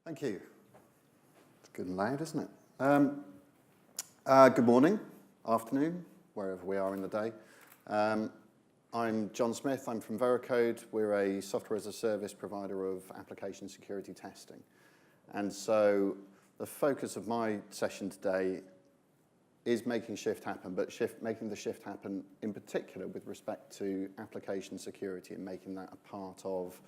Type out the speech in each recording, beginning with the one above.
Thank you. It's good and loud, isn't it? Good morning, afternoon, wherever we are in the day. I'm John Smith. I'm from Veracode. We're a software as a service provider of application security testing. And so the focus of my session today is making shift happen, but making the shift happen in particular with respect to application security and making that a part of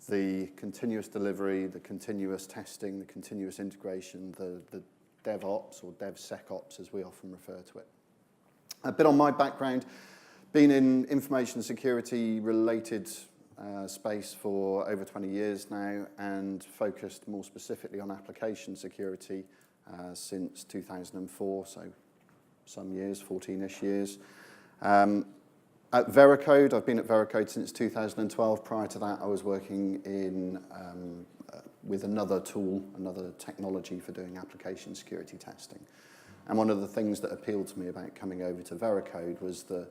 the continuous delivery, the continuous testing, the continuous integration, the DevOps or DevSecOps as we often refer to it. A bit on my background, been in information security related space for over 20 years now and focused more specifically on application security since 2004, so some years, 14-ish years. At Veracode, I've been at Veracode since 2012. Prior to that, I was working with another tool, another technology for doing application security testing. And one of the things that appealed to me about coming over to Veracode was the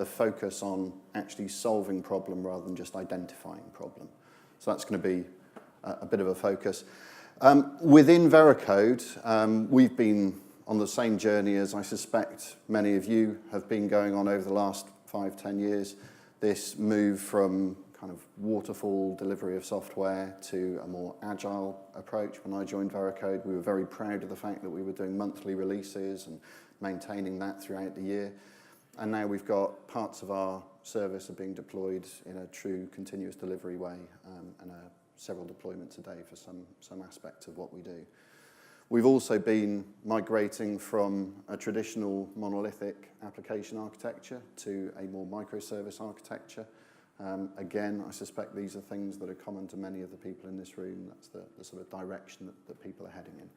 focus on actually solving problem rather than just identifying problem. So that's going to be a bit of a focus. Within Veracode, we've been on the same journey as I suspect many of you have been going on over the last 5-10 years, this move from kind of waterfall delivery of software to a more agile approach. When I joined Veracode, we were very proud of the fact that we were doing monthly releases and maintaining that throughout the year. And now we've got parts of our service are being deployed in a true continuous delivery way and several deployments a day for some aspect of what we do. We've also been migrating from a traditional monolithic application architecture to a more microservice architecture. Again, I suspect these are things that are common to many of the people in this room. That's the sort of direction that people are heading in.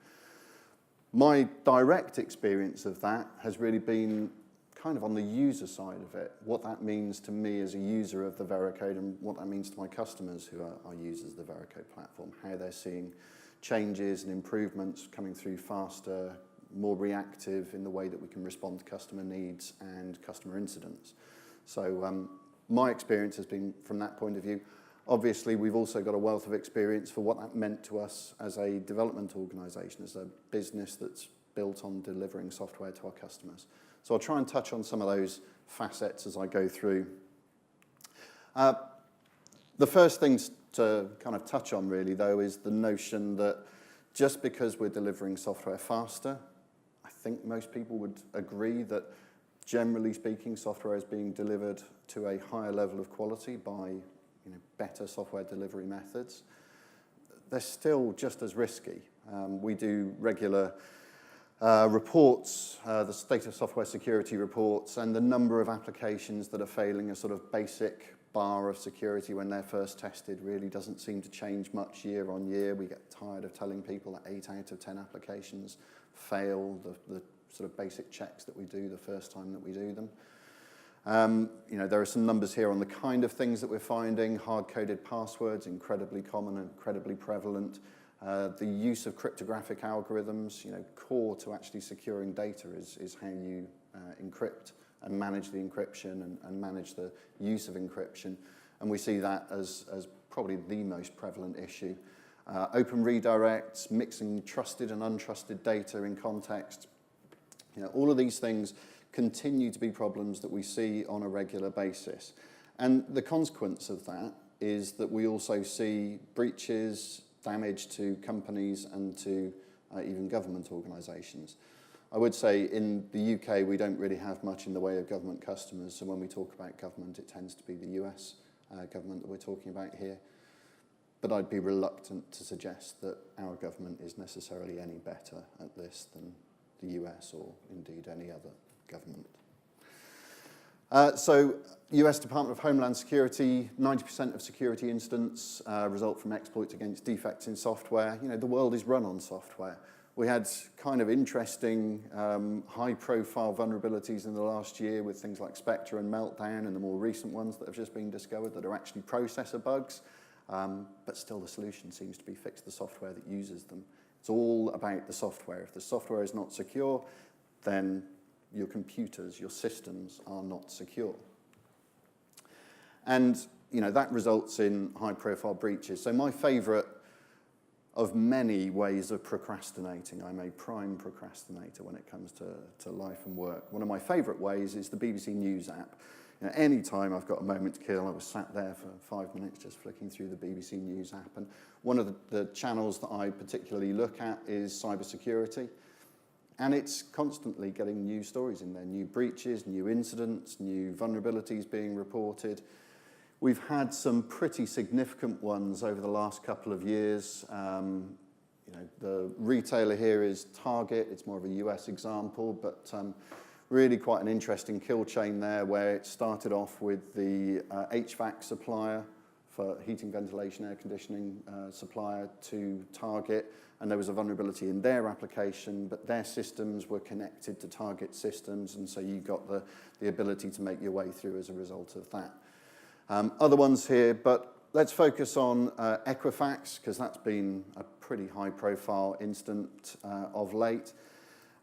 My direct experience of that has really been kind of on the user side of it, what that means to me as a user of the Veracode and what that means to my customers who are users of the Veracode platform, how they're seeing changes and improvements coming through faster, more reactive in the way that we can respond to customer needs and customer incidents. So my experience has been from that point of view. Obviously, we've also got a wealth of experience for what that meant to us as a development organisation, as a business that's built on delivering software to our customers. So I'll try and touch on some of those facets as I go through. The first things to kind of touch on really though is the notion that just because we're delivering software faster, I think most people would agree that generally speaking software is being delivered to a higher level of quality by better software delivery methods. They're still just as risky. We do regular reports, the state of software security reports, and the number of applications that are failing a sort of basic bar of security when they're first tested really doesn't seem to change much year on year. We get tired of telling people that 8 out of 10 applications fail the sort of basic checks that we do the first time that we do them. There are some numbers here on the kind of things that we're finding. Hard-coded passwords, incredibly common and incredibly prevalent. The use of cryptographic algorithms, core to actually securing data is how you encrypt and manage the encryption and manage the use of encryption. And we see that as probably the most prevalent issue. Open redirects, mixing trusted and untrusted data in context. All of these things continue to be problems that we see on a regular basis. And the consequence of that is that we also see breaches, damage to companies and to even government organisations. I would say in the UK we don't really have much in the way of government customers, so when we talk about government it tends to be the US government that we're talking about here. But I'd be reluctant to suggest that our government is necessarily any better at this than the US or indeed any other government. So US Department of Homeland Security, 90% of security incidents result from exploits against defects in software. The world is run on software. We had kind of interesting high-profile vulnerabilities in the last year with things like Spectre and Meltdown and the more recent ones that have just been discovered that are actually processor bugs. But still the solution seems to be fix the software that uses them. It's all about the software. If the software is not secure, then your computers, your systems are not secure. And that results in high-profile breaches. So my favourite of many ways of procrastinating. I'm a prime procrastinator when it comes to life and work. One of my favourite ways is the BBC News app. You know, any time I've got a moment to kill, I was sat there for 5 minutes just flicking through the BBC News app. And one of the channels that I particularly look at is cybersecurity. And it's constantly getting new stories in there, new breaches, new incidents, new vulnerabilities being reported. We've had some pretty significant ones over the last couple of years. You know, the retailer here is Target. It's more of a US example, but really quite an interesting kill chain there where it started off with the HVAC supplier for heating, ventilation, air conditioning supplier to Target, and there was a vulnerability in their application, but their systems were connected to Target systems, and so you got the ability to make your way through as a result of that. Other ones here, but let's focus on Equifax, because that's been a pretty high-profile incident of late.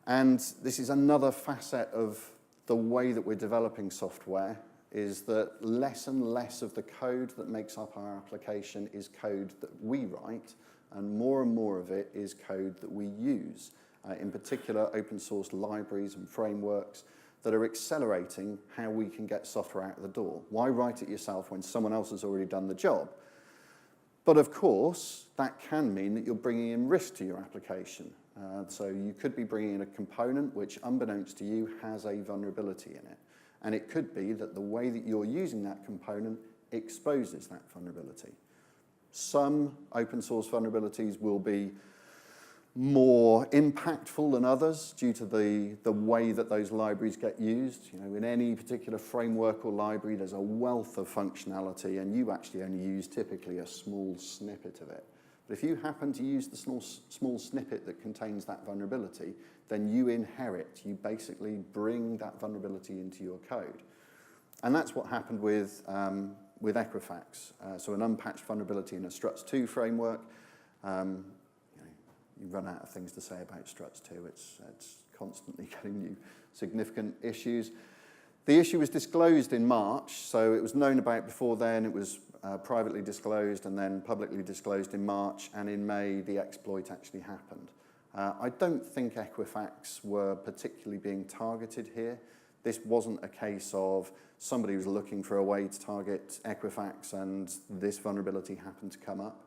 And this is another facet of the way that we're developing software, is that less and less of the code that makes up our application is code that we write, and more of it is code that we use. In particular, open source libraries and frameworks that are accelerating how we can get software out of the door. Why write it yourself when someone else has already done the job? But of course, that can mean that you're bringing in risk to your application. So you could be bringing in a component which, unbeknownst to you, has a vulnerability in it. And it could be that the way that you're using that component exposes that vulnerability. Some open source vulnerabilities will be more impactful than others due to the way that those libraries get used. You know, in any particular framework or library, there's a wealth of functionality, and you actually only use typically a small snippet of it. But if you happen to use the small snippet that contains that vulnerability, then you inherit, you basically bring that vulnerability into your code. And that's what happened with Equifax. So an unpatched vulnerability in a Struts 2 framework. You run out of things to say about Struts 2. It's constantly getting you significant issues. The issue was disclosed in March, so it was known about before then. It was privately disclosed and then publicly disclosed in March, and in May the exploit actually happened. I don't think Equifax were particularly being targeted here. This wasn't a case of somebody was looking for a way to target Equifax and this vulnerability happened to come up.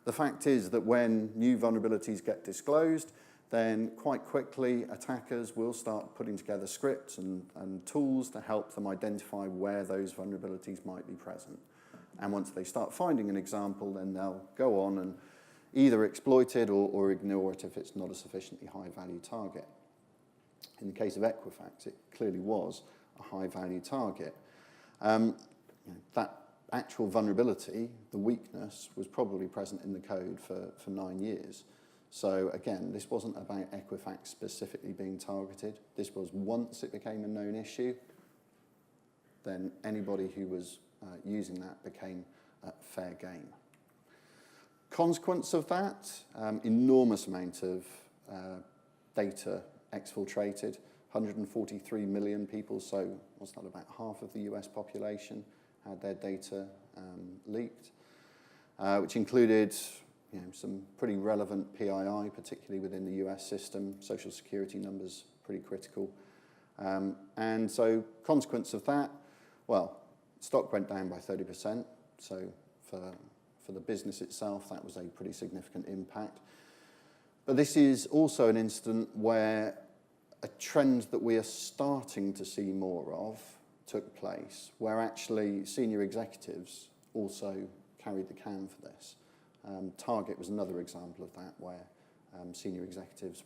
The fact is that when new vulnerabilities get disclosed, then quite quickly attackers will start putting together scripts and tools to help them identify where those vulnerabilities might be present. And once they start finding an example, then they'll go on and either exploit it or ignore it if it's not a sufficiently high-value target. In the case of Equifax, it clearly was a high-value target. That actual vulnerability, the weakness, was probably present in the code for 9 years. So again, this wasn't about Equifax specifically being targeted. This was once it became a known issue, then anybody who was using that became fair game. Consequence of that, enormous amount of data exfiltrated, 143 million people, so what's that, about half of the US population had their data leaked, which included some pretty relevant PII, particularly within the US system. Social security numbers, pretty critical. And so consequence of that, well, stock went down by 30%, so for the business itself, that was a pretty significant impact. But this is also an incident where a trend that we are starting to see more of took place, where actually senior executives also carried the can for this. Target was another example of that, where senior executives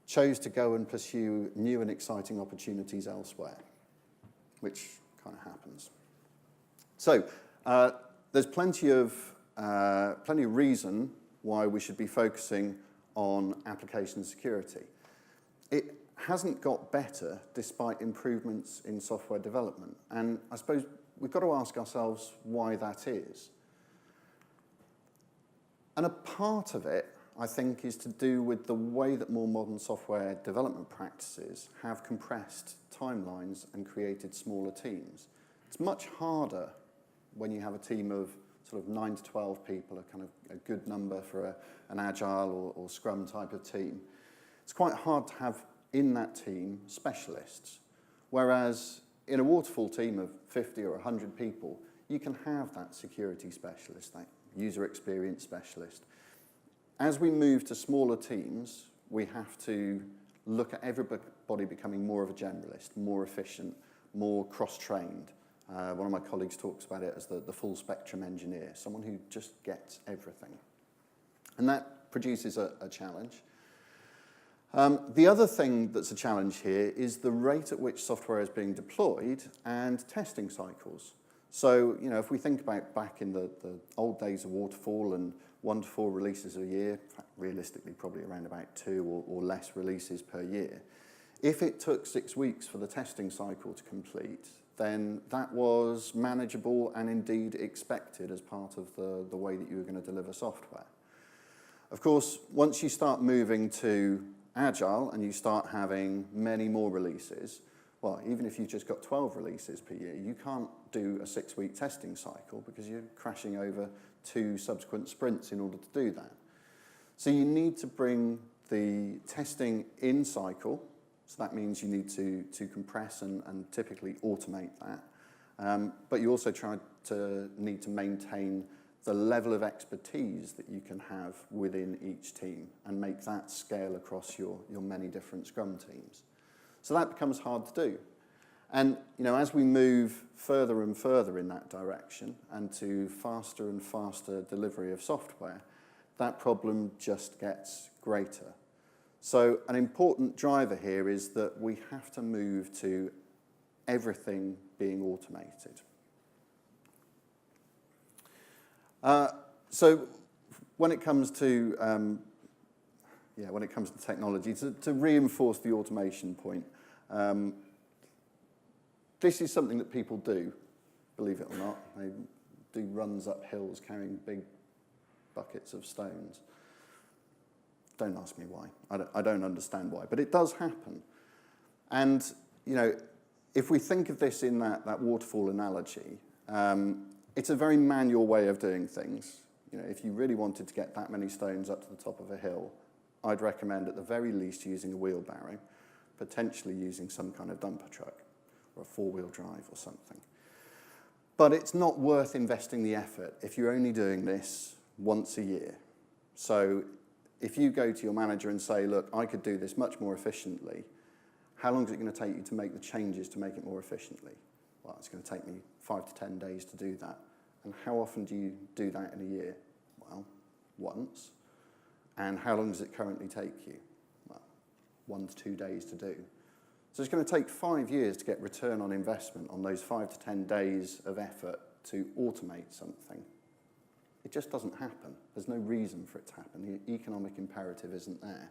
chose to go and pursue new and exciting opportunities elsewhere, which kind of happens. So there's plenty of reason why we should be focusing on application security. It hasn't got better despite improvements in software development. And I suppose we've got to ask ourselves why that is. And a part of it, I think, is to do with the way that more modern software development practices have compressed timelines and created smaller teams. It's much harder when you have a team of sort of 9 to 12 people are kind of a good number for an agile or scrum type of team. It's quite hard to have in that team specialists, whereas in a waterfall team of 50 or 100 people, you can have that security specialist, that user experience specialist. As we move to smaller teams, we have to look at everybody becoming more of a generalist, more efficient, more cross-trained. One of my colleagues talks about it as the full spectrum engineer, someone who just gets everything. And that produces a challenge. The other thing that's a challenge here is the rate at which software is being deployed and testing cycles. So, you know, if we think about back in the old days of waterfall and 1 to 4 releases a year, in fact, realistically probably around about 2 or less releases per year, if it took 6 weeks for the testing cycle to complete, then that was manageable and indeed expected as part of the way that you were going to deliver software. Of course, once you start moving to Agile and you start having many more releases, well, even if you've just got 12 releases per year, you can't do a 6-week testing cycle because you're crashing over 2 subsequent sprints in order to do that. So you need to bring the testing in cycle. So that means you need to compress and typically automate that. But you also need to maintain the level of expertise that you can have within each team and make that scale across your many different Scrum teams. So that becomes hard to do. And you know, as we move further and further in that direction and to faster and faster delivery of software, that problem just gets greater. So an important driver here is that we have to move to everything being automated. So when it comes to technology, to reinforce the automation point, this is something that people do, believe it or not. They do runs up hills carrying big buckets of stones. Don't ask me why. I don't understand why, but it does happen. And you know, if we think of this in that waterfall analogy, it's a very manual way of doing things. You know, if you really wanted to get that many stones up to the top of a hill, I'd recommend at the very least using a wheelbarrow, potentially using some kind of dumper truck or a 4-wheel drive or something. But it's not worth investing the effort if you're only doing this once a year. So if you go to your manager and say, look, I could do this much more efficiently, how long is it going to take you to make the changes to make it more efficiently? Well, it's going to take me 5 to 10 days to do that. And how often do you do that in a year? Well, once. And how long does it currently take you? Well, 1 to 2 days to do. So it's going to take 5 years to get return on investment on those 5 to 10 days of effort to automate something. It just doesn't happen. There's no reason for it to happen. The economic imperative isn't there.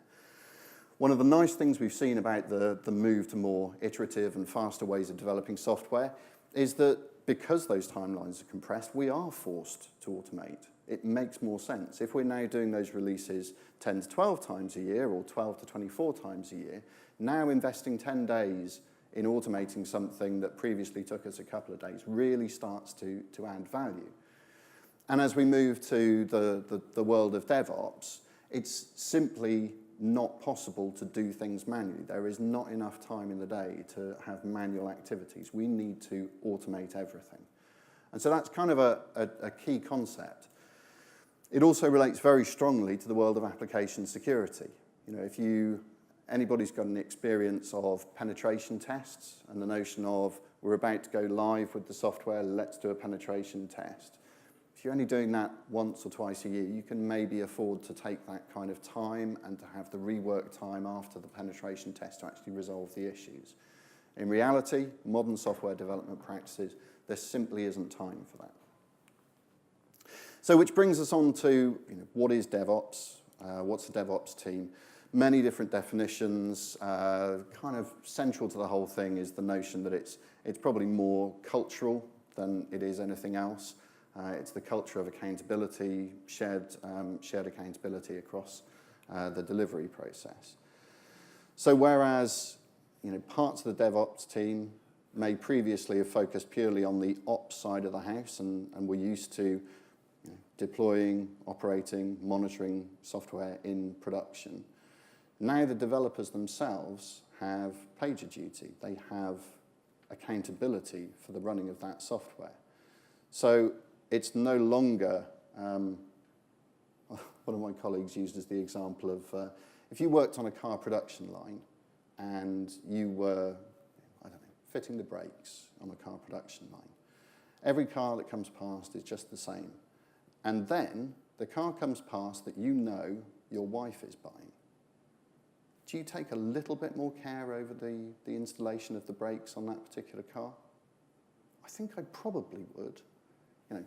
One of the nice things we've seen about the move to more iterative and faster ways of developing software is that because those timelines are compressed, we are forced to automate. It makes more sense. If we're now doing those releases 10 to 12 times a year or 12 to 24 times a year, now investing 10 days in automating something that previously took us a couple of days really starts to add value. And as we move to the world of DevOps, it's simply not possible to do things manually. There is not enough time in the day to have manual activities. We need to automate everything. And so that's kind of a key concept. It also relates very strongly to the world of application security. You know, if anybody's got an experience of penetration tests and the notion of we're about to go live with the software, let's do a penetration test. If you're only doing that once or twice a year, you can maybe afford to take that kind of time and to have the rework time after the penetration test to actually resolve the issues. In reality, modern software development practices, there simply isn't time for that. So which brings us on to what is DevOps? What's a DevOps team? Many different definitions. Kind of central to the whole thing is the notion that it's probably more cultural than it is anything else. It's the culture of accountability, shared accountability across the delivery process. So whereas parts of the DevOps team may previously have focused purely on the ops side of the house and were used to deploying, operating, monitoring software in production. Now the developers themselves have PagerDuty. They have accountability for the running of that software. So it's no longer, one of my colleagues used as the example of, if you worked on a car production line and you were, I don't know, fitting the brakes on a car production line, every car that comes past is just the same. And then the car comes past that you know your wife is buying. Do you take a little bit more care over the installation of the brakes on that particular car? I think I probably would. You know,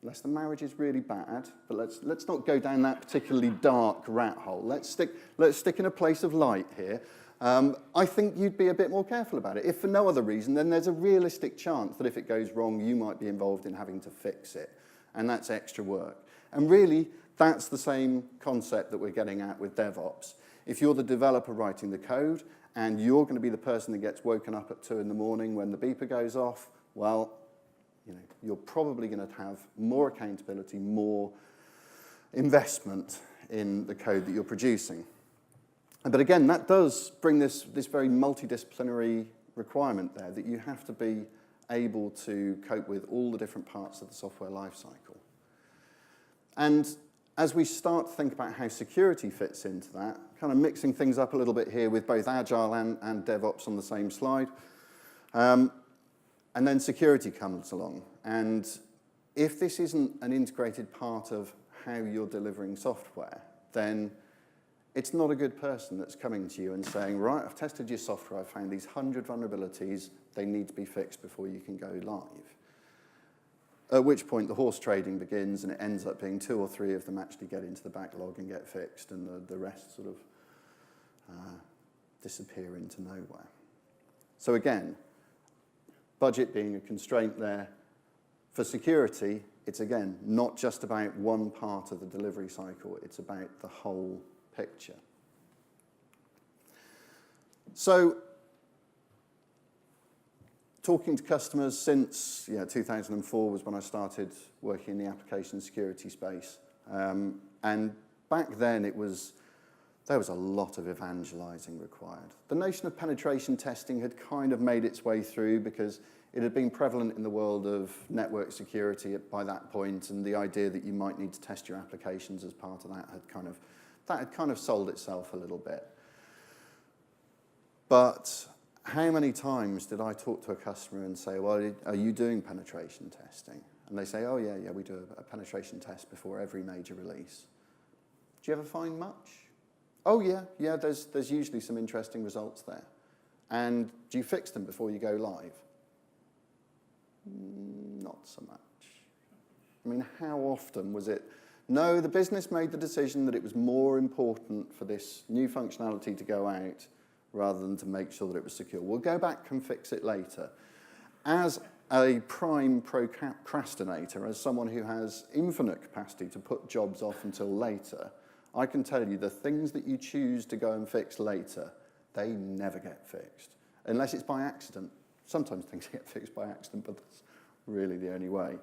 unless the marriage is really bad, but let's not go down that particularly dark rat hole. Let's stick in a place of light here. I think you'd be a bit more careful about it. If for no other reason, then there's a realistic chance that if it goes wrong, you might be involved in having to fix it. And that's extra work. And really, that's the same concept that we're getting at with DevOps. If you're the developer writing the code, and you're going to be the person that gets woken up at 2 in the morning when the beeper goes off, well, you know, you're probably going to have more accountability, more investment in the code that you're producing. But again, that does bring this very multidisciplinary requirement there, that you have to be able to cope with all the different parts of the software lifecycle. And as we start to think about how security fits into that, kind of mixing things up a little bit here with both Agile and DevOps on the same slide, and then security comes along. And if this isn't an integrated part of how you're delivering software, then it's not a good person that's coming to you and saying, right, I've tested your software, I've found these 100 vulnerabilities, they need to be fixed before you can go live. At which point the horse trading begins, and it ends up being 2 or 3 of them actually get into the backlog and get fixed, and the rest sort of disappear into nowhere. So again, budget being a constraint there. For security, it's again not just about one part of the delivery cycle, it's about the whole picture. So, talking to customers since 2004 was when I started working in the application security space. And back then there was a lot of evangelizing required. The notion of penetration testing had kind of made its way through because it had been prevalent in the world of network security by that point, and the idea that you might need to test your applications as part of that had kind of sold itself a little bit. But how many times did I talk to a customer and say, well, are you doing penetration testing? And they say, oh, yeah, we do a penetration test before every major release. Do you ever find much? Oh, yeah, there's usually some interesting results there. And do you fix them before you go live? Not so much. I mean, how often was it? No, the business made the decision that it was more important for this new functionality to go out rather than to make sure that it was secure. We'll go back and fix it later. As a prime procrastinator, as someone who has infinite capacity to put jobs off until later, I can tell you the things that you choose to go and fix later, they never get fixed, unless it's by accident. Sometimes things get fixed by accident, but that's really the only way.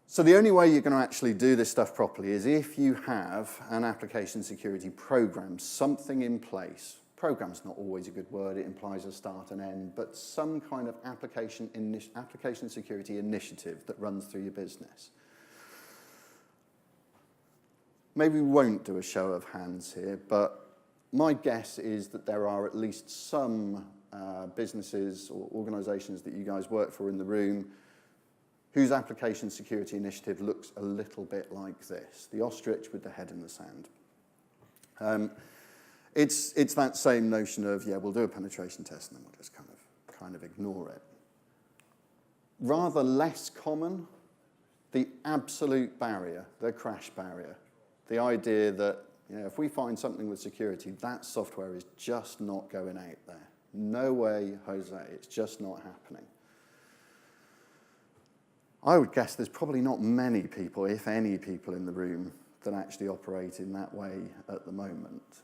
So the only way you're going to actually do this stuff properly is if you have an application security program, something in place. Program's not always a good word, it implies a start and end, but some kind of application security initiative that runs through your business. Maybe we won't do a show of hands here, but my guess is that there are at least some businesses or organizations that you guys work for in the room whose application security initiative looks a little bit like this, the ostrich with the head in the sand. It's that same notion of, we'll do a penetration test and then we'll just kind of ignore it. Rather less common, the absolute barrier, the crash barrier. The idea that if we find something with security, that software is just not going out there. No way, Jose, it's just not happening. I would guess there's probably not many people, if any people in the room, that actually operate in that way at the moment.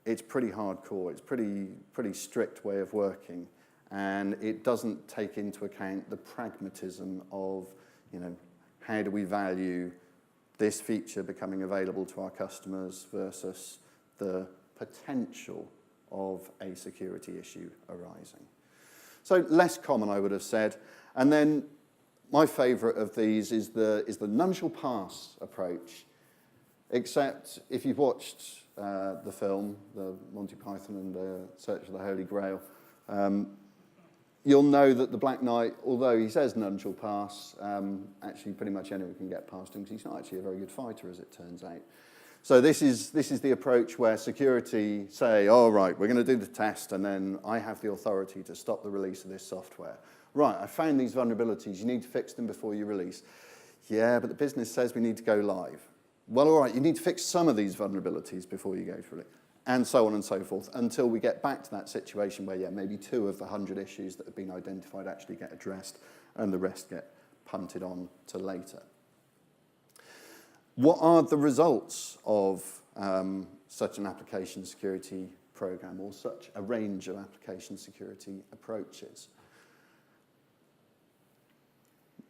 It's pretty hardcore, it's pretty strict way of working, and it doesn't take into account the pragmatism of, how do we value this feature becoming available to our customers versus the potential of a security issue arising. So less common, I would have said. And then my favourite of these is the Nancial pass approach, except if you've watched the film, the Monty Python and the Search for the Holy Grail, you'll know that the Black Knight, although he says Nancial pass, actually pretty much anyone can get past him because he's not actually a very good fighter, as it turns out. So this is the approach where security say, all right, we're going to do the test, and then I have the authority to stop the release of this software. Right, I found these vulnerabilities. You need to fix them before you release. Yeah, but the business says we need to go live. Well, all right, you need to fix some of these vulnerabilities before you go through it, and so on and so forth, until we get back to that situation where, yeah, maybe 2 of the 100 issues that have been identified actually get addressed, and the rest get punted on to later. What are the results of such an application security program or such a range of application security approaches?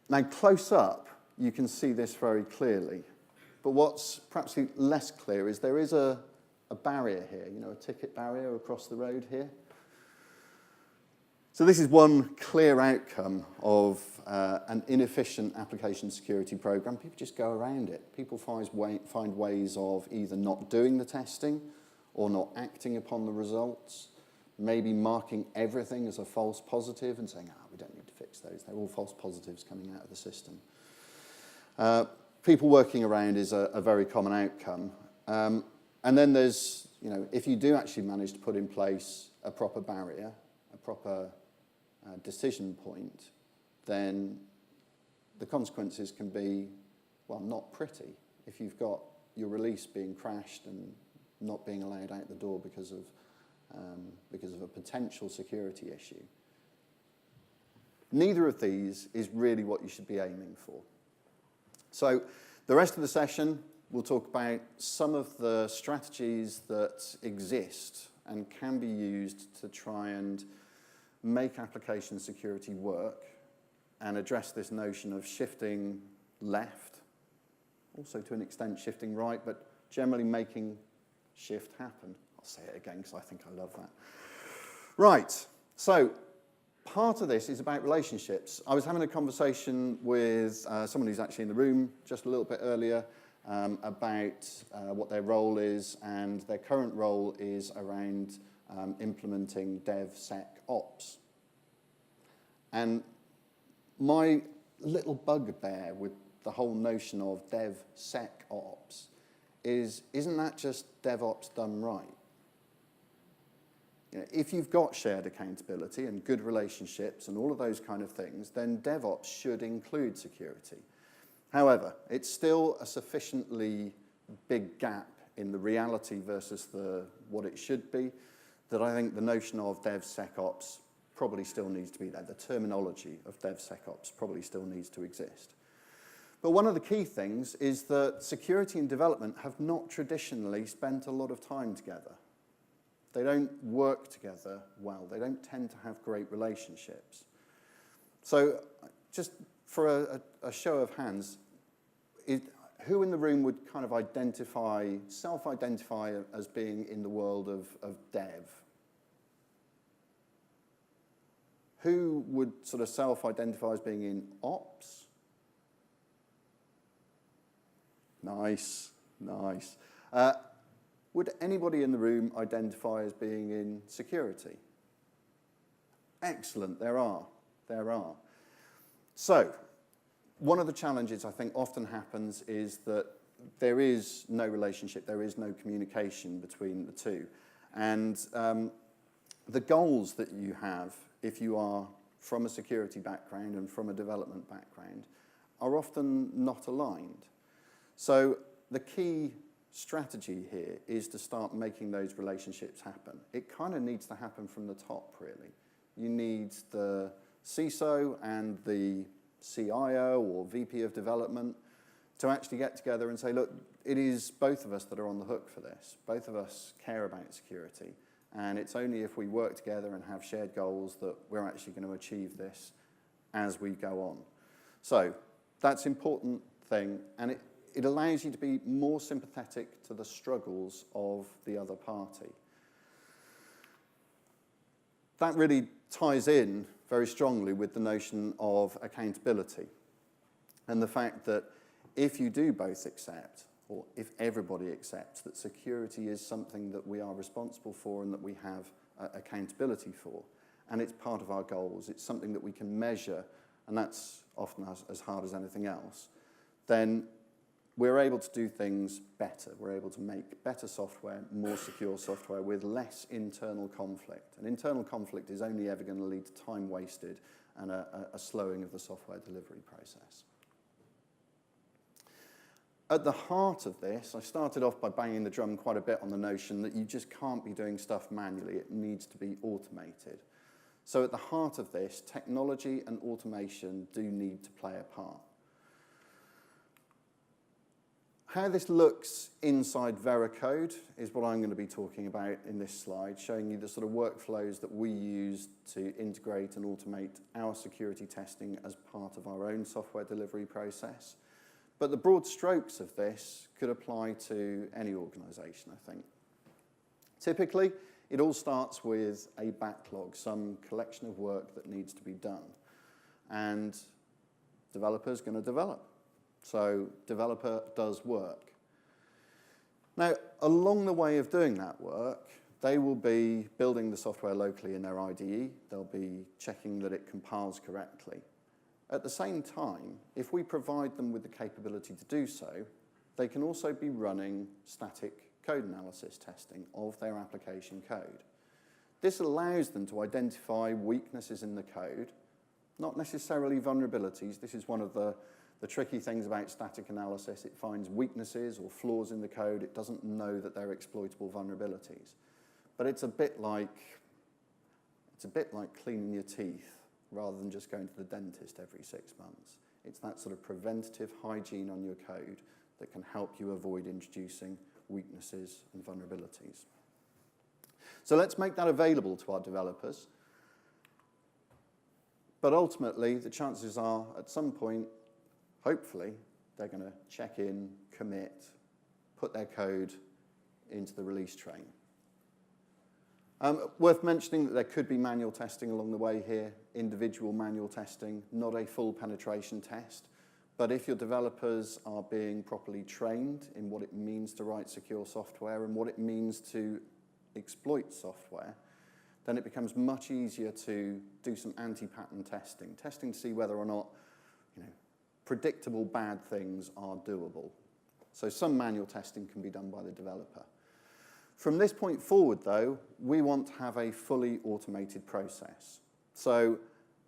Now, close up, you can see this very clearly. But what's perhaps less clear is there is a barrier here, a ticket barrier across the road here. So this is one clear outcome of an inefficient application security program. People just go around it. People find ways of either not doing the testing or not acting upon the results, maybe marking everything as a false positive and saying, we don't need to fix those. They're all false positives coming out of the system. People working around is a very common outcome. And then there's, if you do actually manage to put in place a proper barrier, a proper decision point, then the consequences can be, well, not pretty. If you've got your release being crashed and not being allowed out the door because of a potential security issue. Neither of these is really what you should be aiming for. So the rest of the session, we'll talk about some of the strategies that exist and can be used to try and make application security work and address this notion of shifting left, also to an extent shifting right, but generally making shift happen. I'll say it again because I think I love that. Right, so part of this is about relationships. I was having a conversation with someone who's actually in the room just a little bit earlier about what their role is, and their current role is around implementing DevSecOps. And my little bugbear with the whole notion of DevSecOps is, isn't that just DevOps done right? If you've got shared accountability and good relationships and all of those kind of things, then DevOps should include security. However, it's still a sufficiently big gap in the reality versus what it should be that I think the notion of DevSecOps probably still needs to be there. The terminology of DevSecOps probably still needs to exist. But one of the key things is that security and development have not traditionally spent a lot of time together. They don't work together well. They don't tend to have great relationships. So just for a show of hands, who in the room would kind of self-identify as being in the world of dev? Who would sort of self-identify as being in ops? Nice, nice. Would anybody in the room identify as being in security? Excellent, there are. So, one of the challenges I think often happens is that there is no relationship, there is no communication between the two. And the goals that you have, if you are from a security background and from a development background, are often not aligned. So the key strategy here is to start making those relationships happen. It kind of needs to happen from the top, really. You need the CISO and the CIO or VP of development to actually get together and say, look, it is both of us that are on the hook for this. Both of us care about security. And it's only if we work together and have shared goals that we're actually going to achieve this as we go on. So that's important thing, and it allows you to be more sympathetic to the struggles of the other party. That really ties in very strongly with the notion of accountability and the fact that if you do both accept, or if everybody accepts that security is something that we are responsible for and that we have accountability for, and it's part of our goals, it's something that we can measure, and that's often as hard as anything else, then we're able to do things better. We're able to make better software, more secure software with less internal conflict. And internal conflict is only ever going to lead to time wasted and a slowing of the software delivery process. At the heart of this, I started off by banging the drum quite a bit on the notion that you just can't be doing stuff manually. It needs to be automated. So at the heart of this, technology and automation do need to play a part. How this looks inside Veracode is what I'm going to be talking about in this slide, showing you the sort of workflows that we use to integrate and automate our security testing as part of our own software delivery process. But the broad strokes of this could apply to any organization, I think. Typically, it all starts with a backlog, some collection of work that needs to be done. And developers going to develop. So developer does work. Now, along the way of doing that work, they will be building the software locally in their IDE. They'll be checking that it compiles correctly. At the same time, if we provide them with the capability to do so, they can also be running static code analysis testing of their application code. This allows them to identify weaknesses in the code, not necessarily vulnerabilities. This is one of the tricky things about static analysis. It finds weaknesses or flaws in the code. It doesn't know that they're exploitable vulnerabilities. But it's a bit like cleaning your teeth rather than just going to the dentist every 6 months. It's that sort of preventative hygiene on your code that can help you avoid introducing weaknesses and vulnerabilities. So let's make that available to our developers. But ultimately, the chances are, at some point, hopefully, they're going to check in, commit, put their code into the release train. Worth mentioning that there could be manual testing along the way here, individual manual testing, not a full penetration test. But if your developers are being properly trained in what it means to write secure software and what it means to exploit software, then it becomes much easier to do some anti-pattern testing to see whether or not, predictable bad things are doable. So some manual testing can be done by the developer. From this point forward, though, we want to have a fully automated process. So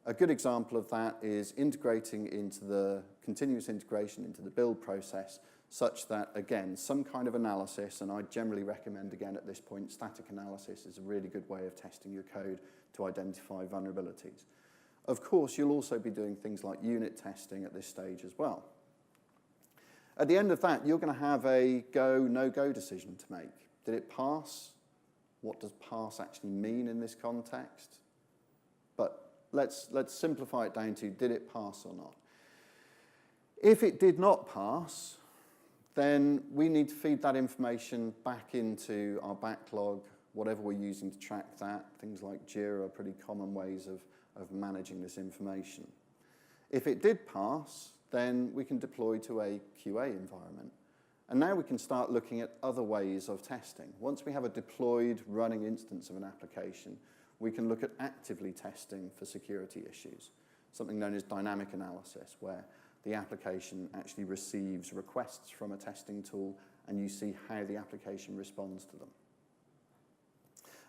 a good example of that is integrating into the continuous integration into the build process such that, again, some kind of analysis, and I generally recommend, again, at this point, static analysis is a really good way of testing your code to identify vulnerabilities. Of course, you'll also be doing things like unit testing at this stage as well. At the end of that, you're going to have a go, no-go decision to make. Did it pass? What does pass actually mean in this context? But let's simplify it down to, did it pass or not? If it did not pass, then we need to feed that information back into our backlog, whatever we're using to track that. Things like Jira are pretty common ways of managing this information. If it did pass, then we can deploy to a QA environment. And now we can start looking at other ways of testing. Once we have a deployed running instance of an application, we can look at actively testing for security issues, something known as dynamic analysis, where the application actually receives requests from a testing tool and you see how the application responds to them.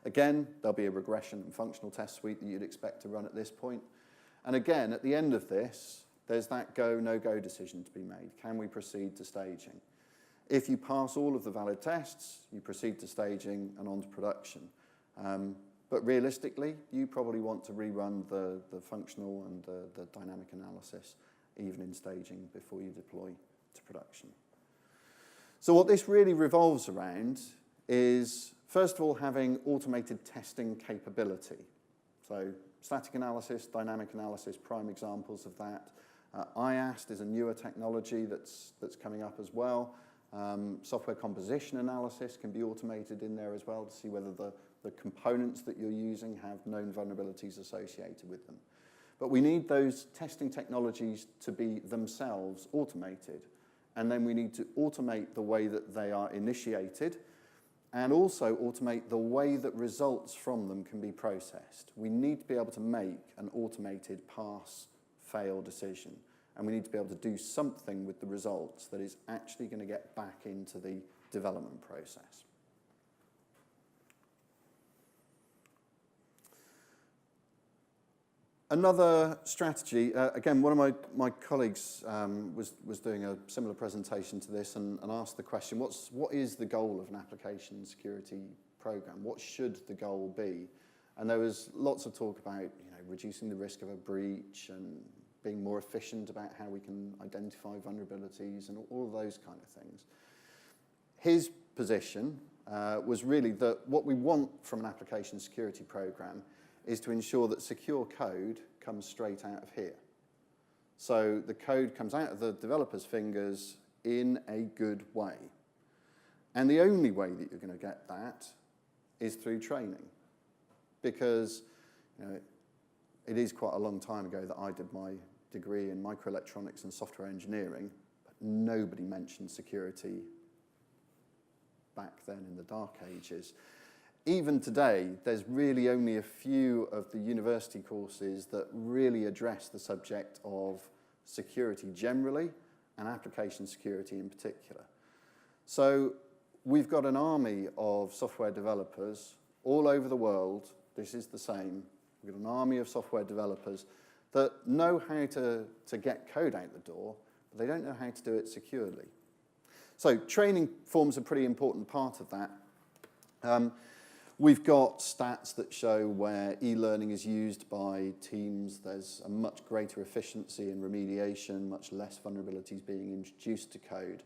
Again, there'll be a regression and functional test suite that you'd expect to run at this point. And again, at the end of this, there's that go, no-go decision to be made. Can we proceed to staging? If you pass all of the valid tests, you proceed to staging and on to production. But realistically, you probably want to rerun the functional and the dynamic analysis, even in staging, before you deploy to production. So what this really revolves around is, first of all, having automated testing capability. So static analysis, dynamic analysis, prime examples of that. IAST is a newer technology that's coming up as well. Software composition analysis can be automated in there as well to see whether the components that you're using have known vulnerabilities associated with them. But we need those testing technologies to be themselves automated. And then we need to automate the way that they are initiated and also automate the way that results from them can be processed. We need to be able to make an automated pass-fail decision. And we need to be able to do something with the results that is actually going to get back into the development process. Another strategy, again, one of my colleagues was doing a similar presentation to this and asked the question, what is the goal of an application security program? What should the goal be? And there was lots of talk about reducing the risk of a breach and being more efficient about how we can identify vulnerabilities and all of those kind of things. His position was really that what we want from an application security program is to ensure that secure code comes straight out of here. So the code comes out of the developer's fingers in a good way. And the only way that you're going to get that is through training. Because it is quite a long time ago that I did my degree in microelectronics and software engineering, but nobody mentioned security back then in the dark ages. Even today, there's really only a few of the university courses that really address the subject of security generally and application security in particular. So we've got an army of software developers all over the world. This is the same. We've got an army of software developers that know how to get code out the door, but they don't know how to do it securely. So training forms a pretty important part of that. We've got stats that show where e-learning is used by teams. There's a much greater efficiency in remediation, much less vulnerabilities being introduced to code.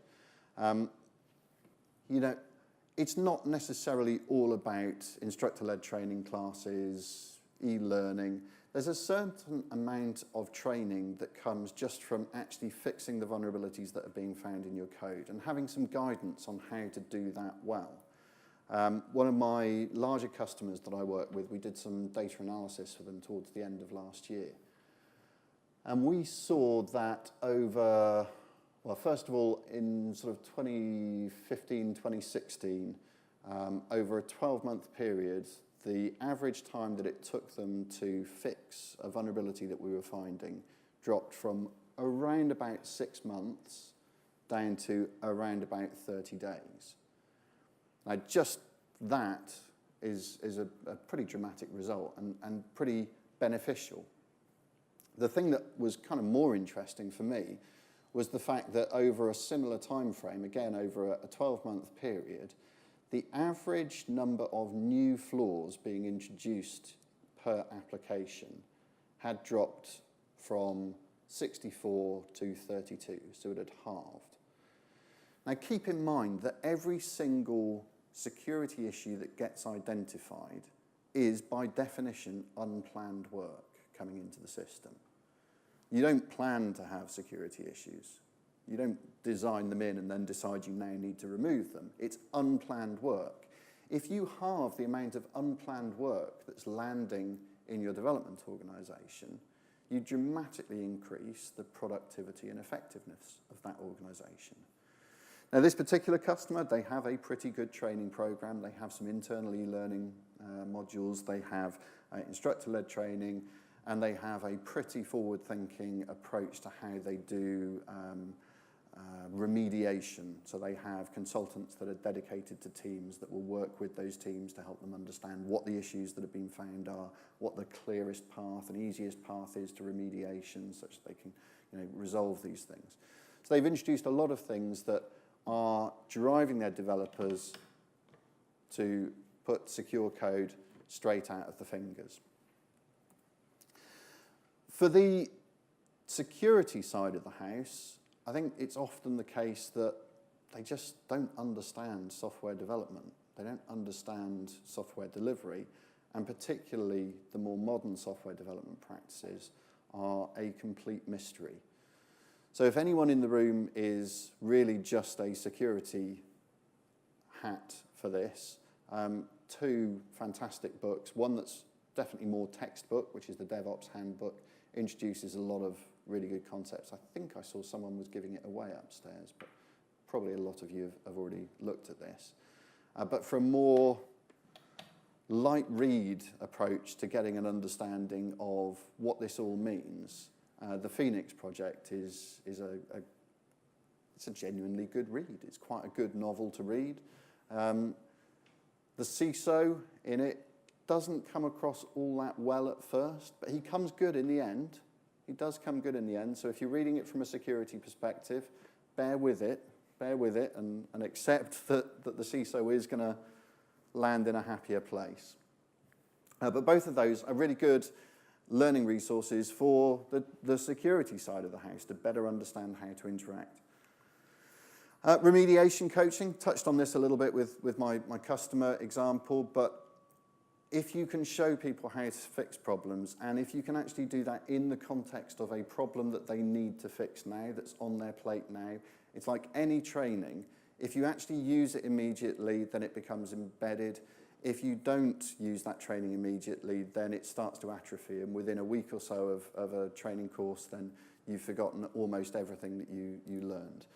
It's not necessarily all about instructor-led training classes, e-learning. There's a certain amount of training that comes just from actually fixing the vulnerabilities that are being found in your code and having some guidance on how to do that well. One of my larger customers that I work with, we did some data analysis for them towards the end of last year. And we saw that over, well, first of all, in sort of 2015, 2016, over a 12-month period, the average time that it took them to fix a vulnerability that we were finding dropped from around about 6 months down to around about 30 days. Now, just that is a pretty dramatic result and pretty beneficial. The thing that was kind of more interesting for me was the fact that over a similar time frame, again over a 12-month period, the average number of new flaws being introduced per application had dropped from 64 to 32, so it had halved. Now keep in mind that every single security issue that gets identified is by definition unplanned work coming into the system. You don't plan to have security issues. You don't design them in and then decide you now need to remove them. It's unplanned work. If you halve the amount of unplanned work that's landing in your development organization, you dramatically increase the productivity and effectiveness of that organization. Now, this particular customer, they have a pretty good training program. They have some internal e-learning modules. They have instructor-led training, and they have a pretty forward-thinking approach to how they do remediation. So they have consultants that are dedicated to teams that will work with those teams to help them understand what the issues that have been found are, what the clearest path and easiest path is to remediation, such that they can resolve these things. So they've introduced a lot of things that are driving their developers to put secure code straight out of the fingers. For the security side of the house, I think it's often the case that they just don't understand software development. They don't understand software delivery, and particularly the more modern software development practices are a complete mystery. So if anyone in the room is really just a security hat for this, two fantastic books. One that's definitely more textbook, which is the Devops Handbook, introduces a lot of really good concepts. I think I saw someone was giving it away upstairs, but probably a lot of you have already looked at this. But for a more light read approach to getting an understanding of what this all means, the Phoenix Project is a genuinely good read. It's quite a good novel to read. The CISO in it doesn't come across all that well at first, but he comes good in the end. He does come good in the end. So if you're reading it from a security perspective, bear with it and accept that the CISO is going to land in a happier place. But both of those are really good learning resources for the security side of the house to better understand how to interact. Remediation coaching, touched on this a little bit with my customer example, but if you can show people how to fix problems, and if you can actually do that in the context of a problem that they need to fix now, that's on their plate now, it's like any training. If you actually use it immediately, then it becomes embedded. If you don't use that training immediately, then it starts to atrophy, and within a week or so of a training course, then you've forgotten almost everything that you learned.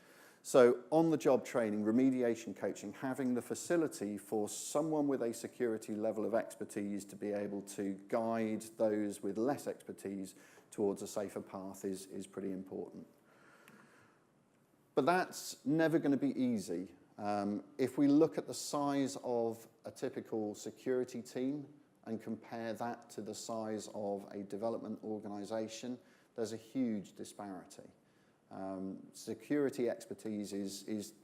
So on-the-job training, remediation coaching, having the facility for someone with a security level of expertise to be able to guide those with less expertise towards a safer path is pretty important. But that's never going to be easy. If we look at the size of a typical security team and compare that to the size of a development organization, there's a huge disparity. Security expertise is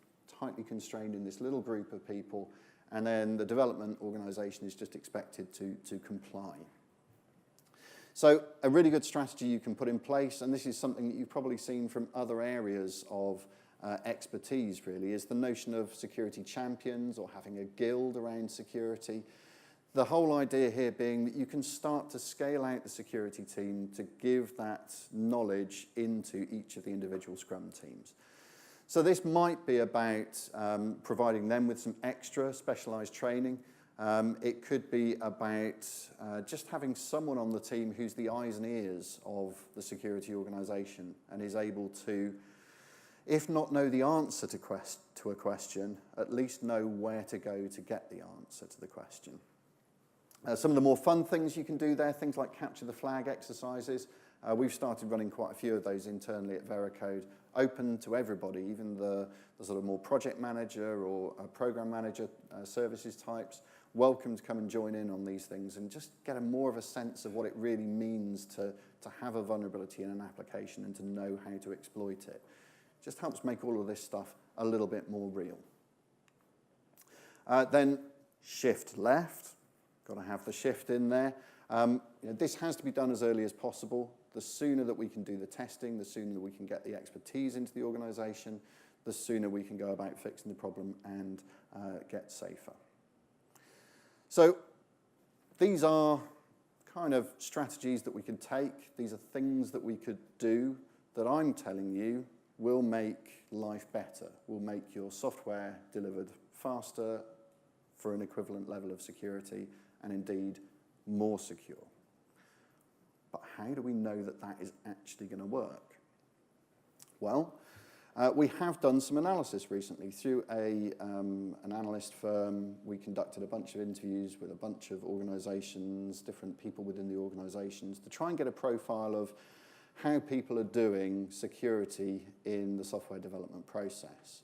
tightly constrained in this little group of people, and then the development organization is just expected to comply. So a really good strategy you can put in place, and this is something that you've probably seen from other areas of expertise really, is the notion of security champions or having a guild around security. The whole idea here being that you can start to scale out the security team to give that knowledge into each of the individual Scrum teams. So this might be about providing them with some extra specialized training. It could be about just having someone on the team who's the eyes and ears of the security organization and is able to, if not know the answer to a question, at least know where to go to get the answer to the question. Some of the more fun things you can do there, things like capture the flag exercises. We've started running quite a few of those internally at Veracode, open to everybody, even the sort of more project manager or program manager services types. Welcome to come and join in on these things and just get more of a sense of what it really means to have a vulnerability in an application and to know how to exploit it. Just helps make all of this stuff a little bit more real. Then shift left. Got to have the shift in there. This has to be done as early as possible. The sooner that we can do the testing, the sooner that we can get the expertise into the organization, the sooner we can go about fixing the problem and get safer. So these are kind of strategies that we could take. These are things that we could do that I'm telling you will make life better, will make your software delivered faster for an equivalent level of security, and indeed more secure. But how do we know that that is actually going to work? Well, we have done some analysis recently. Through an analyst firm, we conducted a bunch of interviews with a bunch of organizations, different people within the organizations, to try and get a profile of how people are doing security in the software development process.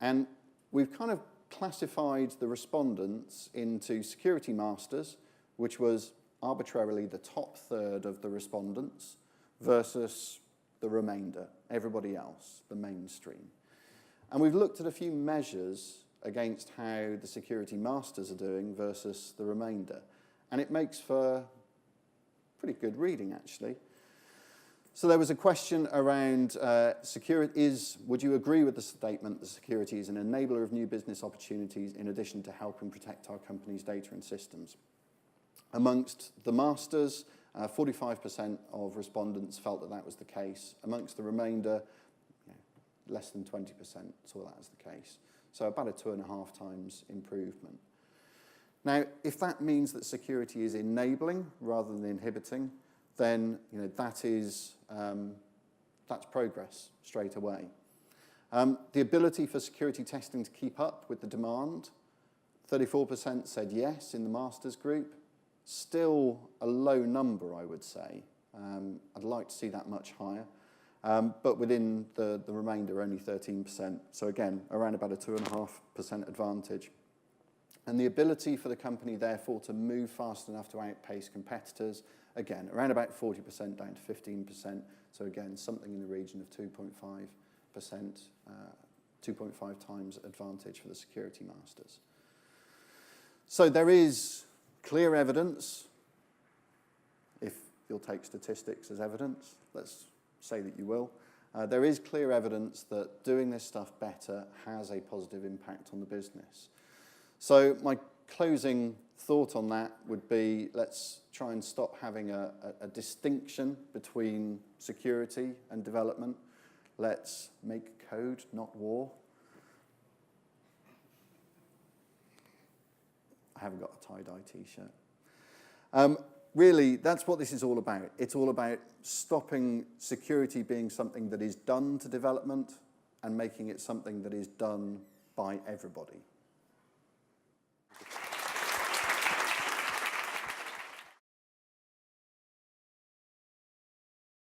And we've kind of classified the respondents into security masters, which was arbitrarily the top third of the respondents, versus the remainder, everybody else, the mainstream. And we've looked at a few measures against how the security masters are doing versus the remainder. And it makes for pretty good reading, actually. So there was a question around would you agree with the statement that security is an enabler of new business opportunities in addition to helping protect our company's data and systems? Amongst the masters, 45% of respondents felt that that was the case. Amongst the remainder, less than 20% saw that as the case. So about a 2.5 times improvement. Now, if that means that security is enabling rather than inhibiting, then that's progress straight away. The ability for security testing to keep up with the demand, 34% said yes in the masters group. Still a low number, I would say. I'd like to see that much higher. But within the remainder, only 13%. So again, around about a 2.5% advantage. And the ability for the company, therefore, to move fast enough to outpace competitors, again, around about 40% down to 15%. So again, something in the region of 2.5%, 2.5 times advantage for the security masters. So there is clear evidence, if you'll take statistics as evidence, let's say that you will. There is clear evidence that doing this stuff better has a positive impact on the business. So my closing thought on that would be, let's try and stop having a distinction between security and development. Let's make code, not war. I haven't got a tie-dye t-shirt. Really, that's what this is all about. It's all about stopping security being something that is done to development and making it something that is done by everybody.